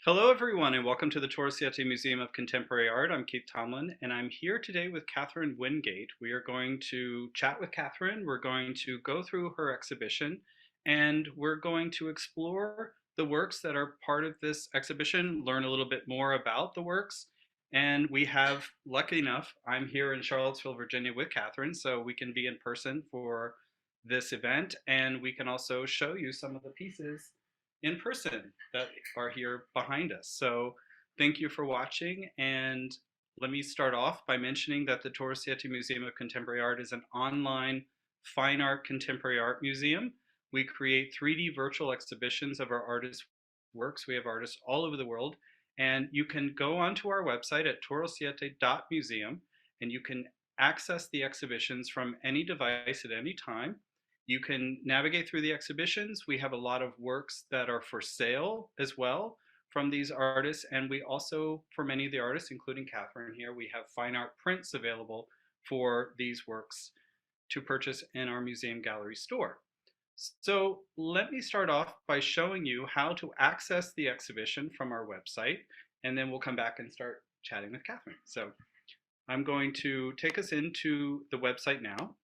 Hello, everyone, and welcome to the TOROSIETE Museum of Contemporary Art. I'm Keith Tomlin, and I'm here today with Kathryn Wingate. We are going to chat with Kathryn. We're going to go through her exhibition, and we're going to explore the works that are part of this exhibition, learn a little bit more about the works. And we have, lucky enough, I'm here in Charlottesville, Virginia with Kathryn, so we can be in person for this event, and we can also show you some of the pieces in person that are here behind us. So thank you for watching. And let me start off by mentioning that the TOROSIETE Museum of Contemporary Art is an online fine art contemporary art museum. We create 3D virtual exhibitions of our artists' works. We have artists all over the world. And you can go onto our website at torosiete.museum and you can access the exhibitions from any device at any time. You can navigate through the exhibitions. We have a lot of works that are for sale as well from these artists. And we also, for many of the artists, including Kathryn here, we have fine art prints available for these works to purchase in our museum gallery store. So let me start off by showing you how to access the exhibition from our website, and then we'll come back and start chatting with Kathryn. So I'm going to take us into the website now.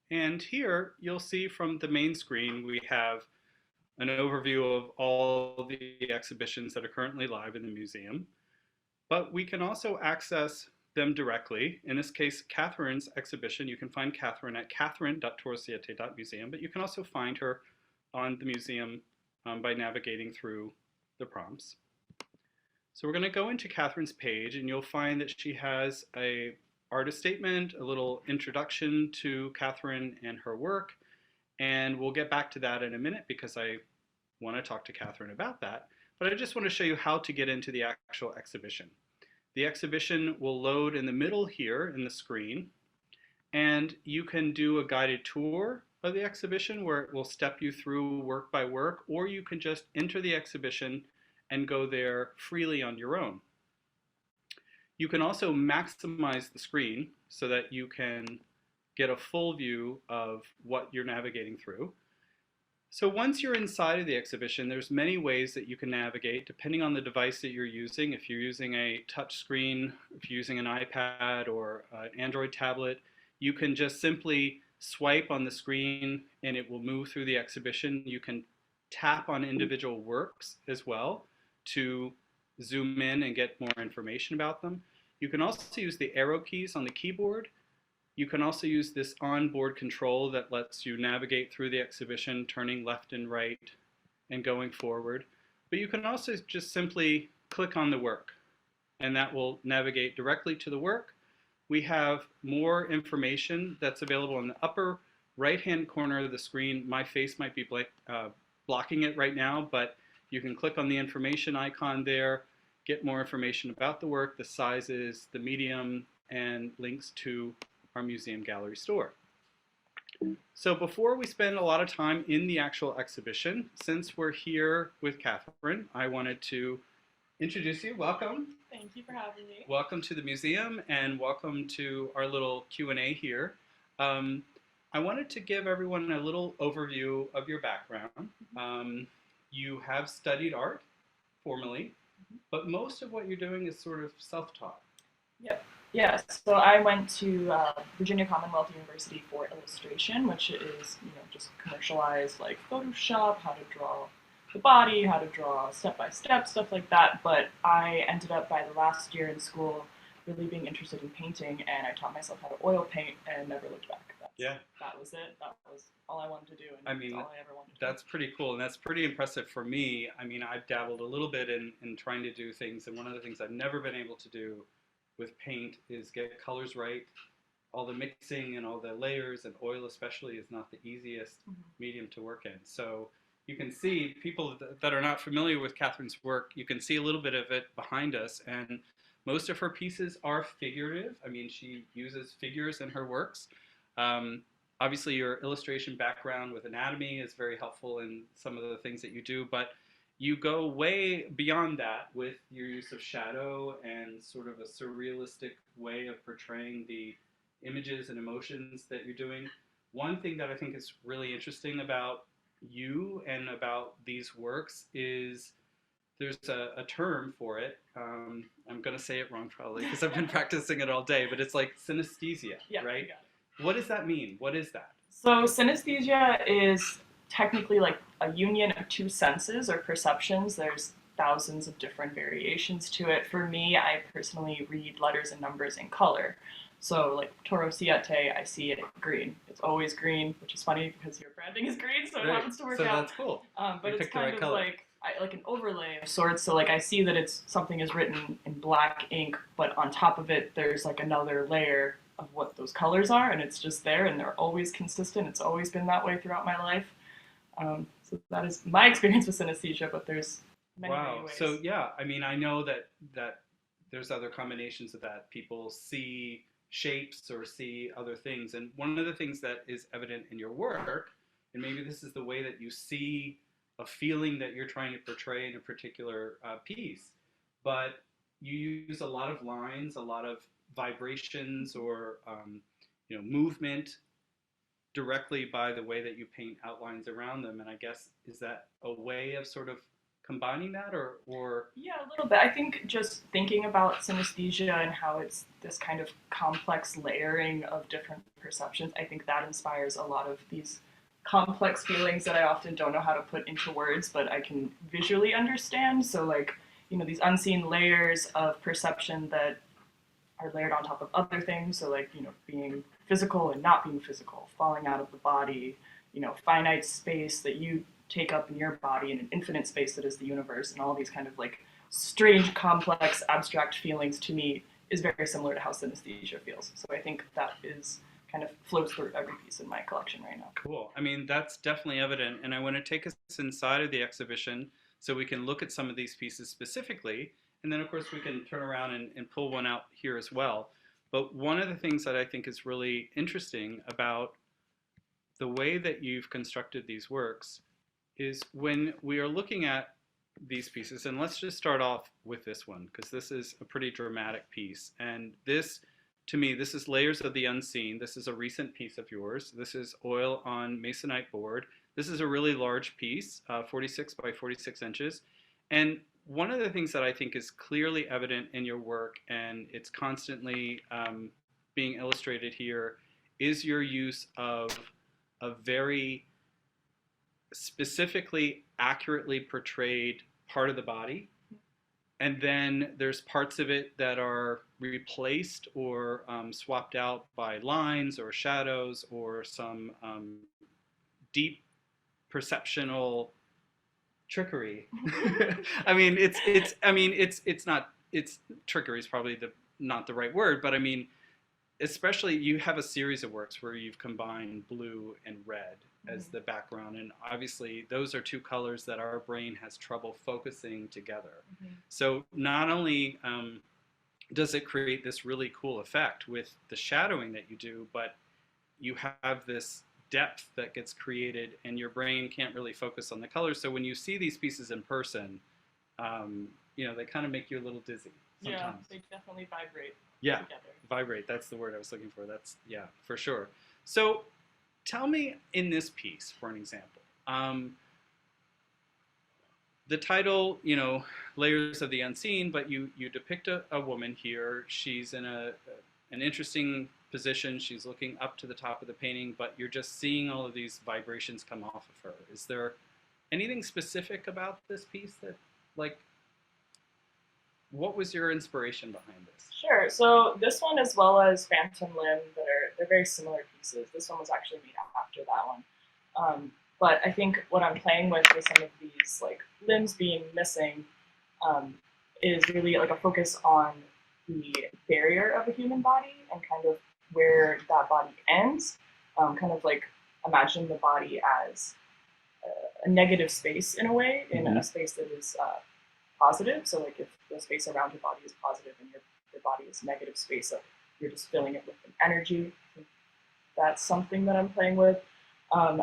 And here you'll see from the main screen we have an overview of all the exhibitions that are currently live in the museum. But we can also access them directly. In this case, Kathryn's exhibition, you can find Kathryn at kathryn.torosiete.museum, but you can also find her on the museum by navigating through the prompts. So we're going to go into Kathryn's page, and you'll find that she has a artist statement, a little introduction to Kathryn and her work, and we'll get back to that in a minute because I want to talk to Kathryn about that. But I just want to show you how to get into the actual exhibition. The exhibition will load in the middle here in the screen, and you can do a guided tour of the exhibition where it will step you through work by work, or you can just enter the exhibition and go there freely on your own. You can also maximize the screen so that you can get a full view of what you're navigating through. So once you're inside of the exhibition, there's many ways that you can navigate depending on the device that you're using. If you're using a touch screen, if you're using an iPad or an Android tablet, you can just simply swipe on the screen and it will move through the exhibition. You can tap on individual works as well to zoom in and get more information about them. You can also use the arrow keys on the keyboard. You can also use this onboard control that lets you navigate through the exhibition, turning left and right and going forward. But you can also just simply click on the work, and that will navigate directly to the work. We have more information that's available in the upper right-hand corner of the screen. My face might be blocking it right now, but you can click on the information icon there, get more information about the work, the sizes, the medium, and links to our museum gallery store. So before we spend a lot of time in the actual exhibition, since we're here with Kathryn, I wanted to introduce you. Welcome. Thank you for having me. Welcome to the museum and welcome to our little Q&A here. I wanted to give everyone a little overview of your background. You have studied art formally, but most of what you're doing is sort of self-taught. Yep. Yeah, so I went to Virginia Commonwealth University for illustration, which is, just commercialized like Photoshop, how to draw the body, how to draw step-by-step, stuff like that. But I ended up by the last year in school really being interested in painting, and I taught myself how to oil paint and never looked back. That was it. That was all I wanted to do, and that's all I ever wanted to do. That's pretty cool, and that's pretty impressive for me. I mean, I've dabbled a little bit in trying to do things, and one of the things I've never been able to do with paint is get colors right. All the mixing and all the layers, and oil especially, is not the easiest medium to work in. So you can see, people that are not familiar with Kathryn's work, you can see a little bit of it behind us, and most of her pieces are figurative. I mean, she uses figures in her works. Obviously, your illustration background with anatomy is very helpful in some of the things that you do, but you go way beyond that with your use of shadow and sort of a surrealistic way of portraying the images and emotions that you're doing. One thing that I think is really interesting about you and about these works is there's a term for it. I'm going to say it wrong probably because I've been practicing it all day, but it's like synesthesia, Yeah, right? you got it. What does that mean? What is that? So synesthesia is technically like a union of two senses or perceptions. There's thousands of different variations to it. For me, I personally read letters and numbers in color. So like TOROSIETE, I see it green. It's always green, which is funny because your branding is green, so it Right. happens to work So out. that's cool. But You it's picked the kind right of color. like an overlay of sorts. So like I see that it's something is written in black ink, but on top of it, there's like another layer of what those colors are, and it's just there, and they're always consistent. It's always been that way throughout my life. So that is my experience with synesthesia, but there's many Wow. ways. So yeah, I mean, I know that there's other combinations of that. People see shapes or see other things, and one of the things that is evident in your work, and maybe this is the way that you see a feeling that you're trying to portray in a particular piece, but you use a lot of lines, a lot of vibrations, or movement directly by the way that you paint outlines around them. And I guess, is that a way of sort of combining that, or Yeah, a little bit. I think just thinking about synesthesia and how it's this kind of complex layering of different perceptions, I think that inspires a lot of these complex feelings that I often don't know how to put into words, but I can visually understand. So, like, these unseen layers of perception that are layered on top of other things. So, like, being physical and not being physical, falling out of the body, finite space that you take up in your body and an infinite space that is the universe, and all these kind of like strange, complex, abstract feelings to me is very similar to how synesthesia feels. So I think that is kind of flows through every piece in my collection right now. cool. I mean, that's definitely evident. And I want to take us inside of the exhibition so we can look at some of these pieces specifically. And then, of course, we can turn around and pull one out here as well. But one of the things that I think is really interesting about the way that you've constructed these works is when we are looking at these pieces, and let's just start off with this one, because this is a pretty dramatic piece. And this, to me, this is Layers of the Unseen. This is a recent piece of yours. This is oil on masonite board. This is a really large piece, 46 by 46 inches. And one of the things that I think is clearly evident in your work, and it's constantly being illustrated here, is your use of a very specifically accurately portrayed part of the body, and then there's parts of it that are replaced or swapped out by lines or shadows or some deep perceptional trickery. I mean, it's not, it's trickery is probably the not the right word, but I mean, especially you have a series of works where you've combined blue and red as the background, and obviously those are two colors that our brain has trouble focusing together. So not only does it create this really cool effect with the shadowing that you do, but you have this depth that gets created and your brain can't really focus on the colors. So when you see these pieces in person, they kind of make you a little dizzy sometimes. Yeah, they definitely vibrate Yeah, together. vibrate. That's the word I was looking for. That's, yeah, for sure. So tell me in this piece, for an example, the title, Layers of the Unseen, but you depict a woman here. She's in an interesting position. She's looking up to the top of the painting, but you're just seeing all of these vibrations come off of her. Is there anything specific about this piece that, like, what was your inspiration behind this? Sure. So this one, as well as Phantom Limb, they're very similar pieces. This one was actually made after that one. But I think what I'm playing with some of these like limbs being missing is really like a focus on the barrier of a human body and kind of where that body ends. Kind of like imagine the body as a negative space in a way, in a space that is positive. So like if the space around your body is positive and your body is negative space, like you're just filling it with an energy. That's something that I'm playing with,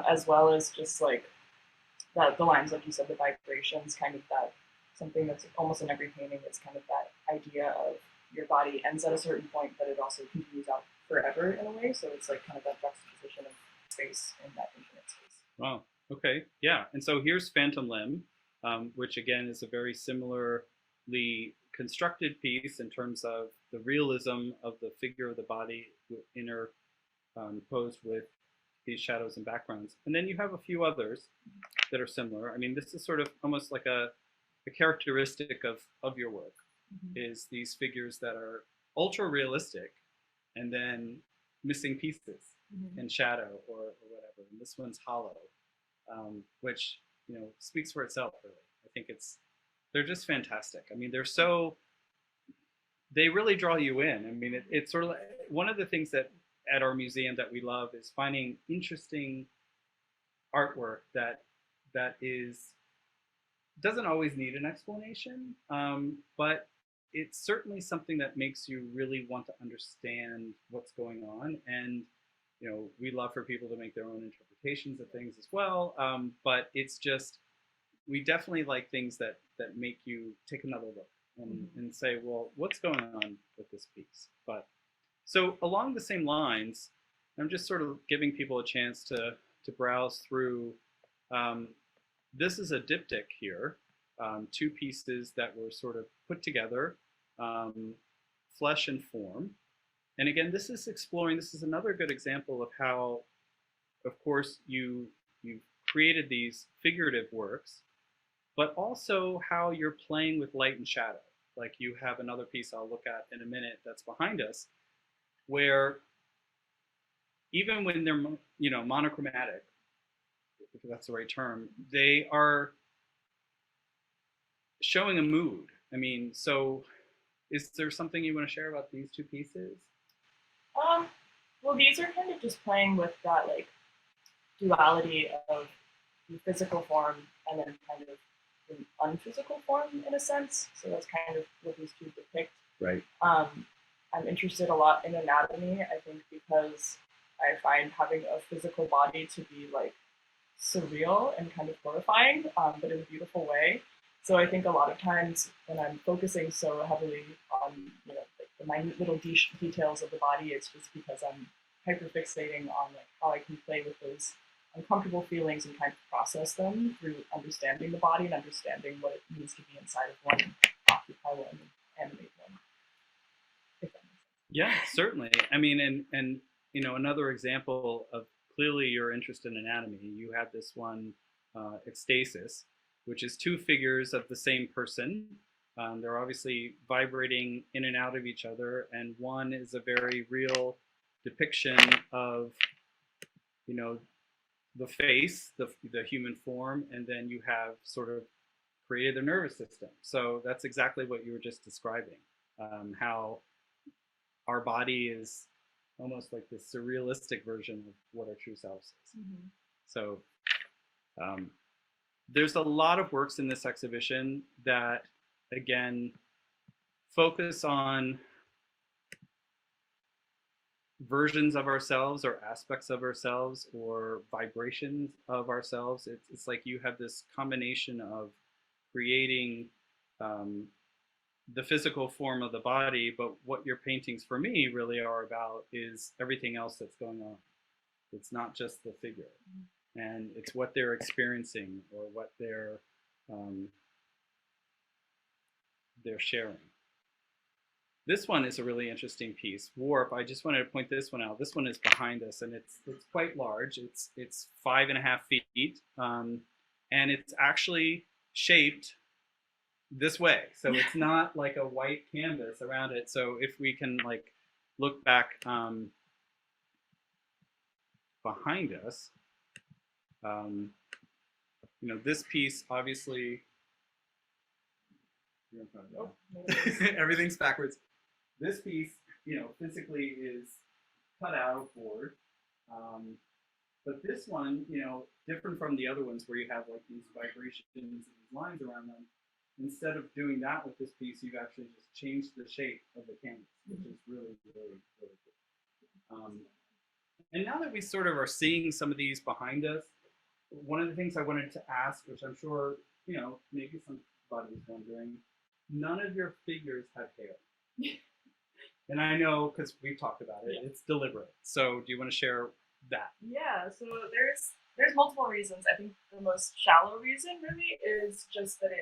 as well as just like that the lines, like you said, the vibrations, kind of that something that's almost in every painting is kind of that idea of your body ends at a certain point, but it also continues out forever in a way. So it's like kind of that juxtaposition of space in that infinite space. Wow. Okay. Yeah. And so here's Phantom Limb. which again is a very similarly constructed piece in terms of the realism of the figure of the body interposed with these shadows and backgrounds. And then you have a few others that are similar. I mean, this is sort of almost like a characteristic of your work, is these figures that are ultra realistic and then missing pieces in shadow or whatever. And this one's hollow, which, you know, speaks for itself, really. I think they're just fantastic. I mean, they really draw you in. I mean, it's sort of like, one of the things that at our museum that we love is finding interesting artwork that doesn't always need an explanation, but it's certainly something that makes you really want to understand what's going on. And you know, we love for people to make their own interpretations of things as well. But it's just, we definitely like things that make you take another look and say, well, what's going on with this piece? But so along the same lines, I'm just sort of giving people a chance to browse through. This is a diptych here, two pieces that were sort of put together, flesh and form. And again, this is exploring, this is another good example of how, of course, you've created these figurative works, but also how you're playing with light and shadow. Like you have another piece I'll look at in a minute that's behind us, where even when they're, you know, monochromatic, if that's the right term, they are showing a mood. I mean, so is there something you want to share about these two pieces? Well, these are kind of just playing with that like duality of the physical form and then kind of the unphysical form in a sense. So that's kind of what these two depict. Right. I'm interested a lot in anatomy, I think, because I find having a physical body to be like surreal and kind of horrifying, but in a beautiful way. So I think a lot of times when I'm focusing so heavily on, you know, like the minute little details of the body, it's just because I'm hyperfixating on like how I can play with those uncomfortable feelings and kind of process them through understanding the body and understanding what it means to be inside of one, occupy one, and animate one. If that makes sense. Yeah, certainly. I mean, and you know, another example of clearly your interest in anatomy. You have this one, it's Stasis, which is two figures of the same person. They're obviously vibrating in and out of each other, and one is a very real depiction of, you know, the face, the human form, and then you have sort of created the nervous system. So that's exactly what you were just describing, how our body is almost like this surrealistic version of what our true self is. So there's a lot of works in this exhibition that, again, focus on versions of ourselves or aspects of ourselves or vibrations of ourselves. It's like you have this combination of creating the physical form of the body, but what your paintings for me really are about is everything else that's going on. It's not just the figure, and it's what they're experiencing or what they're sharing. This one is a really interesting piece, Warp. I just wanted to point this one out. This one is behind us, and it's quite large. It's 5.5 feet, and it's actually shaped this way. So it's not like a white canvas around it. So if we can like look back behind us, you know, this piece obviously, everything's backwards. This piece, you know, physically is cut out of board. But this one, you know, different from the other ones where you have like these vibrations and these lines around them, instead of doing that with this piece, you've actually just changed the shape of the canvas, which is really, really, really cool. And now that we sort of are seeing some of these behind us, one of the things I wanted to ask, which I'm sure, you know, maybe somebody's wondering, none of your figures have hair. And I know, because we've talked about it, it's deliberate. So do you want to share that? Yeah, so there's There's multiple reasons. I think the most shallow reason really is just that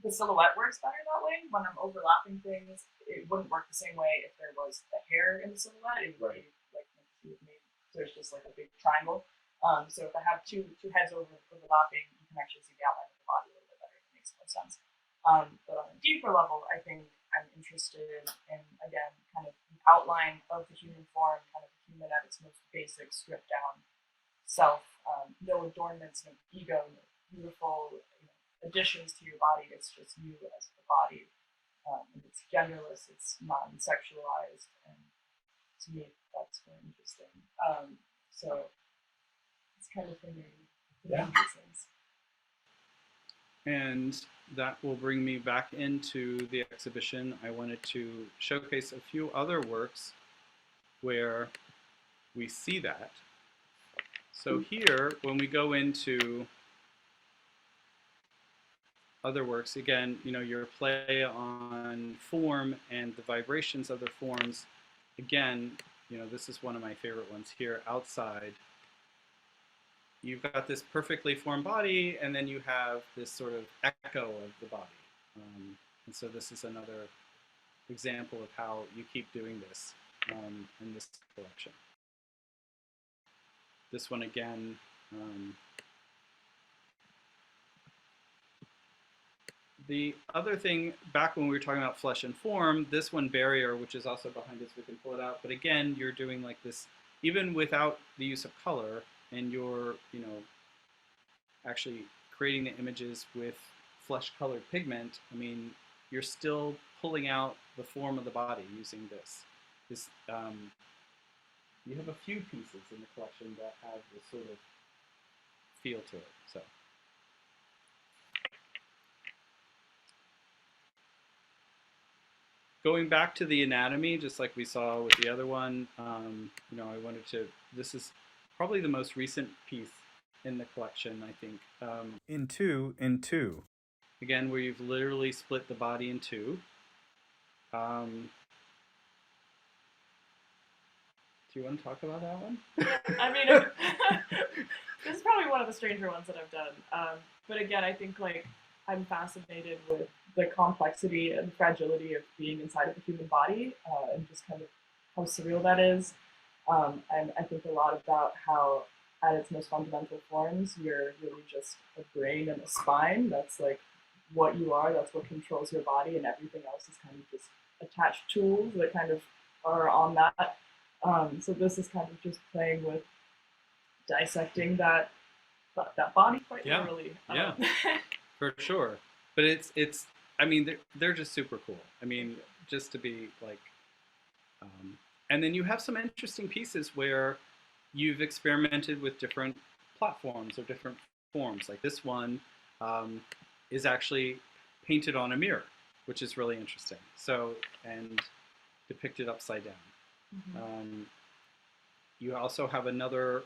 the silhouette works better that way. When I'm overlapping things, it wouldn't work the same way if there was the hair in the silhouette. It would be like there's just like a big triangle. So if I have two heads overlapping, you can actually see the outline of the body a little bit better. It makes more sense. But on a deeper level, I think I'm interested in again kind of the outline of the human form, kind of the human at its most basic, stripped down self, no adornments, no ego, no beautiful additions to your body. It's just you as the body, and it's genderless, it's non-sexualized, and to me, that's very interesting. So it's kind of the main reasons. And that will bring me back into the exhibition. I wanted to showcase a few other works where we see that. So here, when we go into other works, again, your play on form and the vibrations of the forms, again, this is one of my favorite ones here, outside. You've got this perfectly formed body, and then you have this sort of echo of the body. And so this is another example of how you keep doing this in this collection. This one again, the other thing, back when we were talking about flesh and form, this one, barrier, which is also behind us, we can pull it out. But again, you're doing like this, even without the use of color, and you're, actually creating the images with flesh-colored pigment. I mean, you're still pulling out the form of the body using this. You have a few pieces in the collection that have this sort of feel to it. So. Going back to the anatomy, just like we saw with the other one, I wanted to, this is probably the most recent piece in the collection, I think. In two. Again, where you've literally split the body in two. Do you want to talk about that one? I mean, this is probably one of the stranger ones that I've done. But again, I think like I'm fascinated with the complexity and fragility of being inside of the human body, and just kind of how surreal that is. And I think a lot about how, at its most fundamental forms, you're really just a brain and a spine. That's like what you are. That's what controls your body, and everything else is kind of just attached tools that kind of are on that. So this is kind of just playing with dissecting that body quite literally. Yeah, for sure. But it's I mean, they're just super cool. I mean, just to be like, and then you have some interesting pieces where you've experimented with different platforms or different forms. Like this one is actually painted on a mirror, which is really interesting. So, and depicted upside down. Mm-hmm. You also have another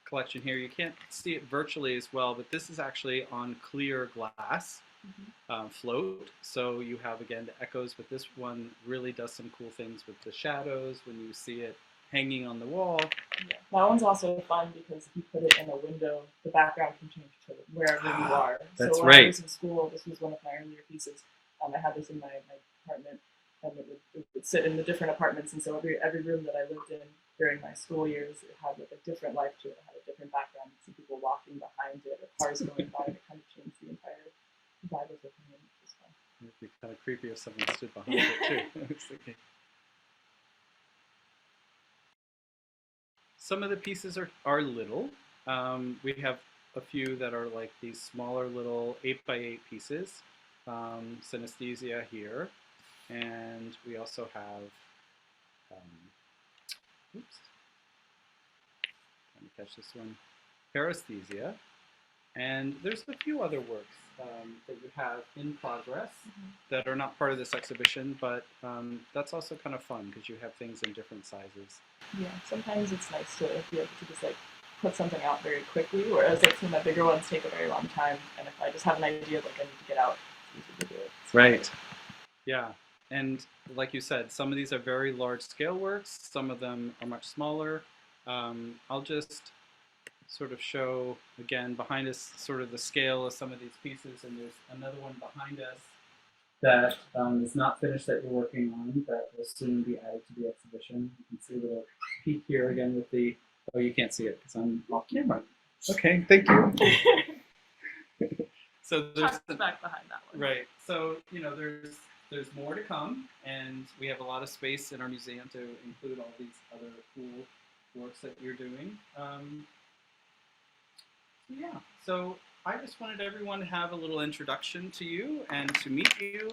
collection here. You can't see it virtually as well, but this is actually on clear glass. Mm-hmm. Float. So you have, again, the echoes, but this one really does some cool things with the shadows when you see it hanging on the wall. Yeah. That one's also fun because if you put it in a window, the background can change to wherever you are. That's so when I was in school, this was one of my earlier pieces. I had this in my apartment, and it would sit in the different apartments, and so every room that I lived in during my school years, it had like a different life to it. It had a different background. You see people walking behind it, or cars going by, and it kind of changed the entire vibe of the thing, which was fun. It'd be kind of creepy if someone stood behind it too. Some of the pieces are little. We have a few that are like these smaller little 8x8 pieces. Synesthesia here. And we also have, oops, trying to catch this one, Paresthesia. And there's a few other works that you have in progress that are not part of this exhibition, but that's also kind of fun because you have things in different sizes. Yeah, sometimes it's nice to be able to just like put something out very quickly, whereas like some of the bigger ones take a very long time, and if I just have an idea like I need to get out, it's easy to do it. Right. Yeah. And like you said, some of these are very large scale works, some of them are much smaller. I'll just sort of show, again, behind us sort of the scale of some of these pieces, and there's another one behind us that is not finished that you're working on that will soon be added to the exhibition. You can see a little peek here again with the, oh, you can't see it because I'm off camera. Okay, thank you. So there's back behind that one. Right. So, you know, there's more to come, and we have a lot of space in our museum to include all these other cool works that you're doing. Yeah. So I just wanted everyone to have a little introduction to you and to meet you.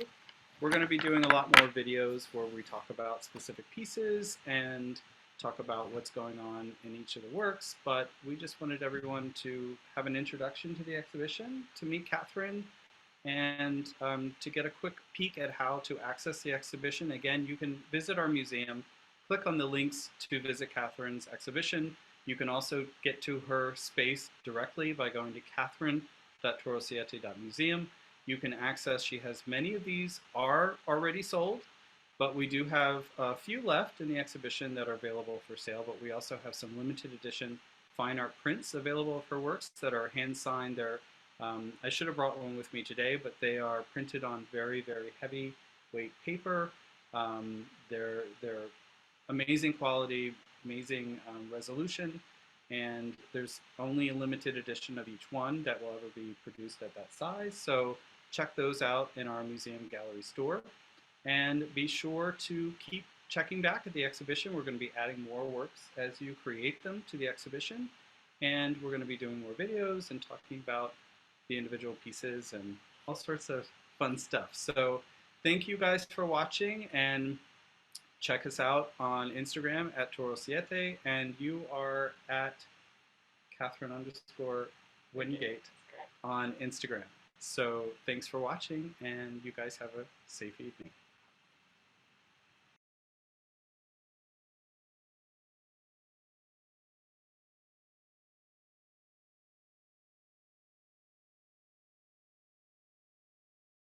We're going to be doing a lot more videos where we talk about specific pieces and talk about what's going on in each of the works, but we just wanted everyone to have an introduction to the exhibition, to meet Kathryn, and to get a quick peek at how to access the exhibition. Again, you can visit our museum, click on the links to visit Kathryn's exhibition. You can also get to her space directly by going to kathryn.torosiete.museum. You can access, she has many of these are already sold, but we do have a few left in the exhibition that are available for sale, but we also have some limited edition fine art prints available of her works that are hand signed. They're, I should have brought one with me today, but they are printed on very, very heavy weight paper. They're amazing quality, amazing resolution, and there's only a limited edition of each one that will ever be produced at that size. So check those out in our museum gallery store. And be sure to keep checking back at the exhibition. We're going to be adding more works as you create them to the exhibition. And we're going to be doing more videos and talking about the individual pieces and all sorts of fun stuff. So thank you guys for watching, and check us out on Instagram at TOROSIETE, and you are at Kathryn_Wingate on Instagram. So thanks for watching, and you guys have a safe evening.